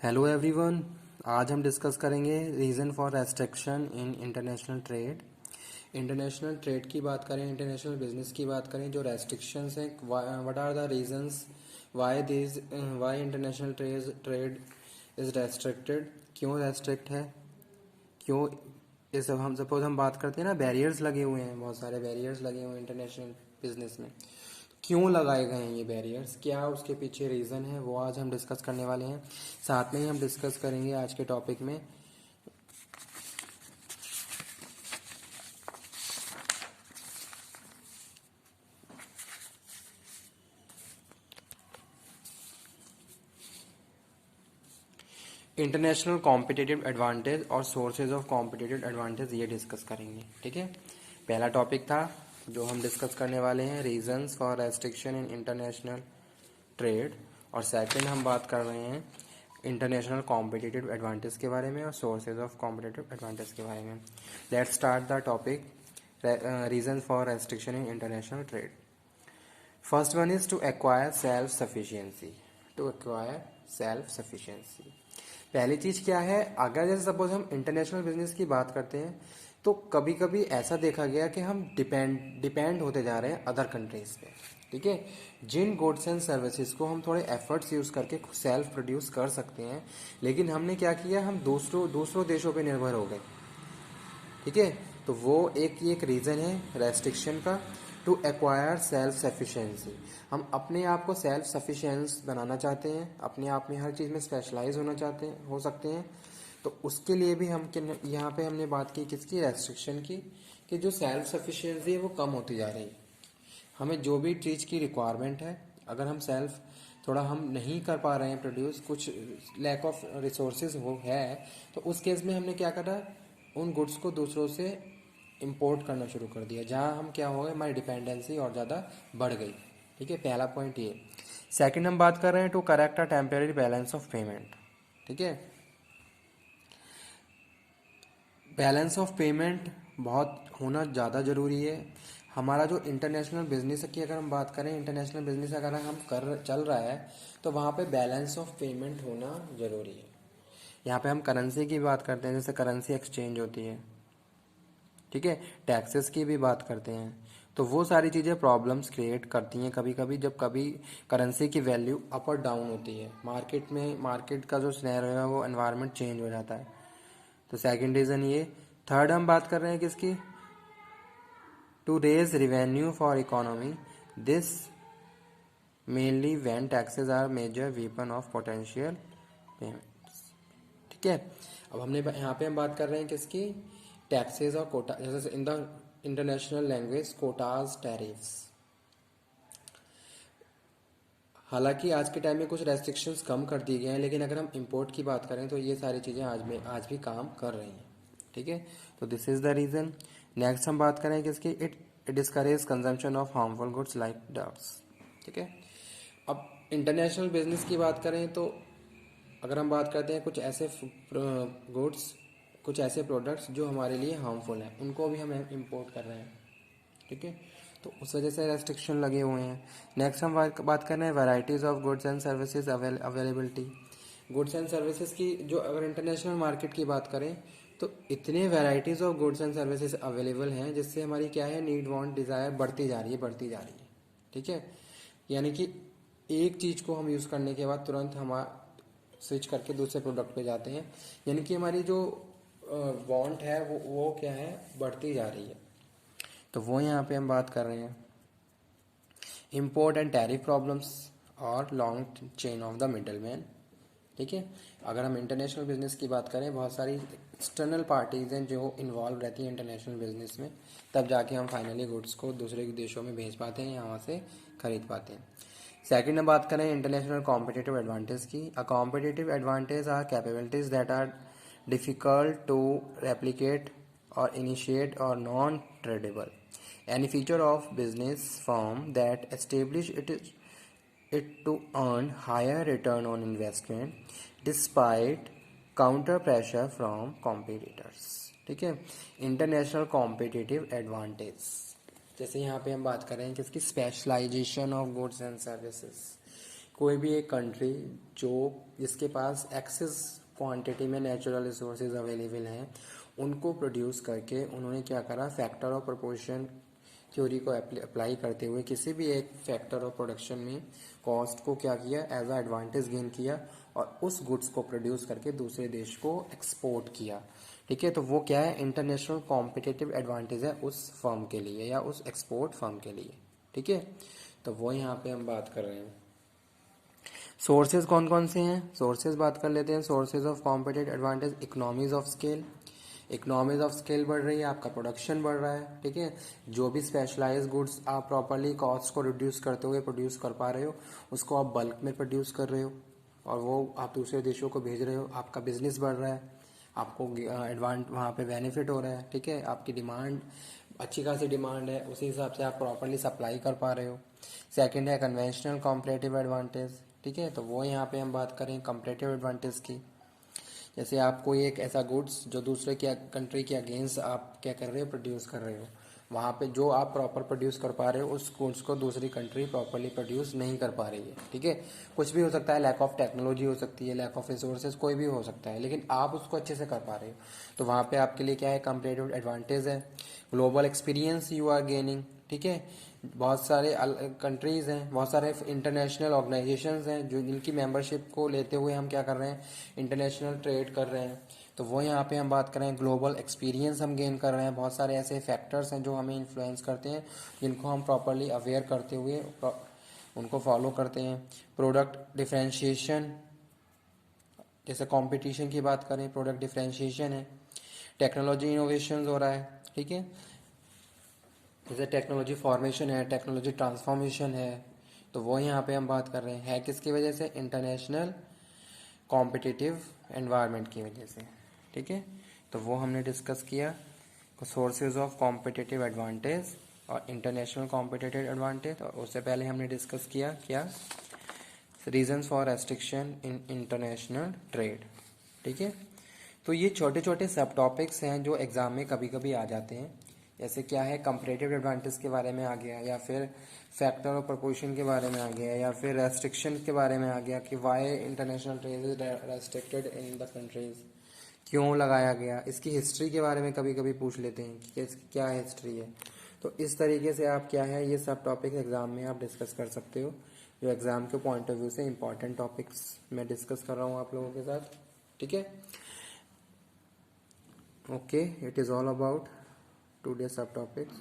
Hello everyone. आज हम discuss करेंगे reason for restriction in international trade. International trade की बात करें, इंटरनेशनल बिजनेस की बात करें, जो रेस्ट्रिक्शंस हैं, what are the reasons why international trade is restricted, क्यों रेस्ट्रिक्ट है, क्यों इस हम सपोज हम बात करते हैं ना, बैरियर्स लगे हुए हैं, बहुत सारे बैरियर्स लगे हुए हैं इंटरनेशनल बिजनेस में। क्यों लगाए गए हैं ये बैरियर्स, क्या उसके पीछे रीज़न है, वो आज हम डिस्कस करने वाले हैं। साथ में ही हम डिस्कस करेंगे आज के टॉपिक में इंटरनेशनल कॉम्पिटिटिव एडवांटेज और सोर्सेज ऑफ कॉम्पिटिटिव एडवांटेज, ये डिस्कस करेंगे। ठीक है, पहला टॉपिक था जो हम डिस्कस करने वाले हैं, reasons for restriction in international trade, और सेकंड हम बात कर रहे हैं इंटरनेशनल कॉम्पिटिटिव एडवांटेज के बारे में और सोर्सेज ऑफ कॉम्पिटिटिव एडवांटेज के बारे में। Let's start the topic reason for restriction in international trade. First one is to acquire self sufficiency. To acquire self sufficiency, पहली चीज़ क्या है, अगर जैसे सपोज हम इंटरनेशनल बिजनेस की बात करते हैं तो कभी कभी ऐसा देखा गया कि हम डिपेंड होते जा रहे हैं अदर कंट्रीज पे। ठीक है, जिन गुड्स एंड सर्विसेज को हम थोड़े एफर्ट्स यूज़ करके सेल्फ प्रोड्यूस कर सकते हैं, लेकिन हमने क्या किया, हम दूसरों दूसरों देशों पे निर्भर हो गए। ठीक है, तो वो एक रीज़न है रेस्ट्रिक्शन का, टू एक्वायर सेल्फ सफिशिएंसी। हम अपने आप को सेल्फ सफिशिएंस बनाना चाहते हैं, अपने आप में हर चीज़ में स्पेशलाइज होना चाहते हैं, हो सकते हैं। तो उसके लिए भी हम यहाँ पे हमने बात की किसकी, रेस्ट्रिक्शन की, कि जो सेल्फ सफिशिएंसी है वो कम होती जा रही है। हमें जो भी चीज़ की रिक्वायरमेंट है, अगर हम सेल्फ थोड़ा हम नहीं कर पा रहे हैं प्रोड्यूस, कुछ लैक ऑफ रिसोर्सेज वो है, तो उस केस में हमने क्या करा, उन गुड्स को दूसरों से इंपोर्ट करना शुरू कर दिया, जहाँ हम क्या हो गए, हमारी डिपेंडेंसी और ज़्यादा बढ़ गई। ठीक है, पहला पॉइंट ये। सेकंड हम बात कर रहे हैं to correct a temporary balance of payment. ठीक है, बैलेंस ऑफ पेमेंट बहुत होना ज़्यादा ज़रूरी है। हमारा जो इंटरनेशनल बिजनेस की अगर हम बात करें, इंटरनेशनल बिजनेस अगर हम कर चल रहा है तो वहाँ पे बैलेंस ऑफ पेमेंट होना ज़रूरी है। यहाँ पे हम करेंसी की बात करते हैं, जैसे करेंसी एक्सचेंज होती है। ठीक है, टैक्सेस की भी बात करते हैं, तो वो सारी चीज़ें प्रॉब्लम्स क्रिएट करती हैं कभी कभी, जब कभी करेंसी की वैल्यू अप और डाउन होती है मार्केट में, मार्केट का जो सिनेरियो है वो एनवायरनमेंट चेंज हो जाता है। तो सेकंड रीज़न ये। थर्ड हम बात कर रहे हैं किसकी, to raise revenue for economy, this mainly when taxes are major weapon of potential payments. ठीक है, अब हमने यहाँ पे हम बात कर रहे हैं किसकी, टैक्सेस और कोटा, जैसे in the international language Kota's tariffs. हालांकि आज के टाइम में कुछ रेस्ट्रिक्शंस कम कर दिए गए हैं, लेकिन अगर हम इंपोर्ट की बात करें तो ये सारी चीज़ें आज भी काम कर रही हैं। ठीक है, तो this is the reason. Next हम बात करें किसकी, it discourage consumption of harmful goods like drugs. ठीक है, अब इंटरनेशनल बिजनेस की बात करें तो अगर हम बात करते हैं कुछ ऐसे गुड्स, कुछ ऐसे प्रोडक्ट्स जो हमारे लिए हार्मफुल हैं, उनको भी हम इंपोर्ट कर रहे हैं। ठीक है, तो उस वजह से रेस्ट्रिक्शन लगे हुए हैं। नेक्स्ट हम बात कर रहे हैं varieties of goods and services availability. Goods and services की जो अगर इंटरनेशनल मार्केट की बात करें तो इतने varieties of goods and services available हैं, जिससे हमारी क्या है, नीड वांट डिज़ायर बढ़ती जा रही है, बढ़ती जा रही है। ठीक है, यानी कि एक चीज़ को हम यूज़ करने के बाद तुरंत हम स्विच करके दूसरे प्रोडक्ट पे जाते हैं, यानी कि हमारी जो वांट है वो क्या है, बढ़ती जा रही है। तो वो यहाँ पे हम बात कर रहे हैं इम्पोर्ट एंड टैरिफ प्रॉब्लम्स और long chain of the middle man. ठीक है, अगर हम इंटरनेशनल बिजनेस की बात करें, बहुत सारी एक्सटर्नल पार्टीज हैं जो इन्वॉल्व रहती हैं इंटरनेशनल बिजनेस में, तब जाके हम फाइनली गुड्स को दूसरे देशों में भेज पाते हैं या वहाँ से खरीद पाते हैं। सेकंड हम बात करें इंटरनेशनल कॉम्पिटिटिव एडवांटेज की। A competitive advantage are capabilities that are difficult to replicate और इनिशिएट और non tradable. Any feature of business firm that establish it to earn higher return on investment despite counter pressure from competitors। ठीक है, international competitive advantage, जैसे यहाँ पे हम बात कर रहे हैं किसकी, specialization of goods and services. कोई भी एक कंट्री जो जिसके पास एक्सेस क्वांटिटी में नेचुरल रिसोर्सेज अवेलेबल हैं, उनको प्रोड्यूस करके उन्होंने क्या करा, फैक्टर ऑफ प्रोपोर्शन थ्योरी को अप्लाई करते हुए किसी भी एक फैक्टर ऑफ प्रोडक्शन में कॉस्ट को क्या किया, एज अ एडवांटेज गेन किया और उस गुड्स को प्रोड्यूस करके दूसरे देश को एक्सपोर्ट किया। ठीक है, तो वो क्या है, इंटरनेशनल कॉम्पिटिटिव एडवांटेज है उस फर्म के लिए या उस एक्सपोर्ट फर्म के लिए। ठीक है, तो वो यहाँ पे हम बात कर रहे हैं। सोर्सेज कौन कौन से हैं, सोर्सेज बात कर लेते हैं। Sources of competitive advantage, economies of scale. Economies of scale बढ़ रही है, आपका प्रोडक्शन बढ़ रहा है। ठीक है, जो भी स्पेशलाइज गुड्स आप प्रॉपरली कॉस्ट को रिड्यूस करते हुए प्रोड्यूस कर पा रहे हो, उसको आप बल्क में प्रोड्यूस कर रहे हो और वो आप दूसरे देशों को भेज रहे हो, आपका बिजनेस बढ़ रहा है, आपको एडवांट वहाँ पे बेनिफिट हो रहा है। ठीक है, आपकी डिमांड अच्छी खासी डिमांड है, उसी हिसाब से आप प्रॉपरली सप्लाई कर पा रहे हो। सेकंड है कन्वेंशनल कॉम्परेटिव एडवांटेज। ठीक है, तो वो यहाँ पे हम बात करें कॉम्परेटिव एडवांटेज की। जैसे आप कोई एक ऐसा गुड्स जो दूसरे के कंट्री के अगेंस्ट आप क्या कर रहे हो, प्रोड्यूस कर रहे हो, वहाँ पे जो आप प्रॉपर प्रोड्यूस कर पा रहे हो उस गुड्स को दूसरी कंट्री प्रॉपरली प्रोड्यूस नहीं कर पा रही है। ठीक है, कुछ भी हो सकता है, लैक ऑफ टेक्नोलॉजी हो सकती है, लैक ऑफ रिसोर्सेज, कोई भी हो सकता है, लेकिन आप उसको अच्छे से कर पा रहे हो, तो वहाँ पे आपके लिए क्या है, कंपैरेटिव एडवांटेज है। Global experience you are gaining. ठीक है, बहुत सारे कंट्रीज हैं, बहुत सारे इंटरनेशनल ऑर्गेनाइजेशंस हैं जो जिनकी मेंबरशिप को लेते हुए हम क्या कर रहे हैं, इंटरनेशनल ट्रेड कर रहे हैं। तो वो यहाँ पे हम बात करें ग्लोबल एक्सपीरियंस हम गेन कर रहे हैं। बहुत सारे ऐसे फैक्टर्स हैं जो हमें इन्फ्लुएंस करते हैं, जिनको हम प्रॉपरली अवेयर करते हुए उनको फॉलो करते हैं। प्रोडक्ट डिफ्रेंशिएशन, जैसे कंपटीशन की बात करें, प्रोडक्ट डिफ्रेंशिएशन है। टेक्नोलॉजी इनोवेशन हो रहा है। ठीक है, जैसे टेक्नोलॉजी फॉर्मेशन है, टेक्नोलॉजी ट्रांसफॉर्मेशन है, तो वो यहाँ पे हम बात कर रहे हैं, है किसकी वजह से, इंटरनेशनल कॉम्पिटिटिव एनवायरनमेंट की वजह से। ठीक है, तो वो हमने डिस्कस किया, सोर्सेज ऑफ कॉम्पिटिटिव एडवांटेज और इंटरनेशनल कॉम्पिटिटिव एडवांटेज। और उससे पहले हमने डिस्कस किया क्या, reasons for restriction in international trade. ठीक है, तो ये छोटे छोटे सब टॉपिक्स हैं जो एग्जाम में कभी कभी आ जाते हैं। जैसे क्या है, कंपैरेटिव एडवांटेज के बारे में आ गया, या फिर फैक्टर ऑफ प्रोपोर्शन के बारे में आ गया, या फिर रेस्ट्रिक्शन के बारे में आ गया कि Y international trade is restricted in the countries, क्यों लगाया गया। इसकी हिस्ट्री के बारे में कभी कभी पूछ लेते हैं कि इसकी क्या हिस्ट्री है। तो इस तरीके से आप क्या है, ये सब टॉपिक एग्जाम में आप डिस्कस कर सकते हो, जो एग्जाम के पॉइंट ऑफ व्यू से इंपॉर्टेंट टॉपिक्स मैं डिस्कस कर रहा हूँ आप लोगों के साथ। ठीक है, okay, it is all about today's subtopics.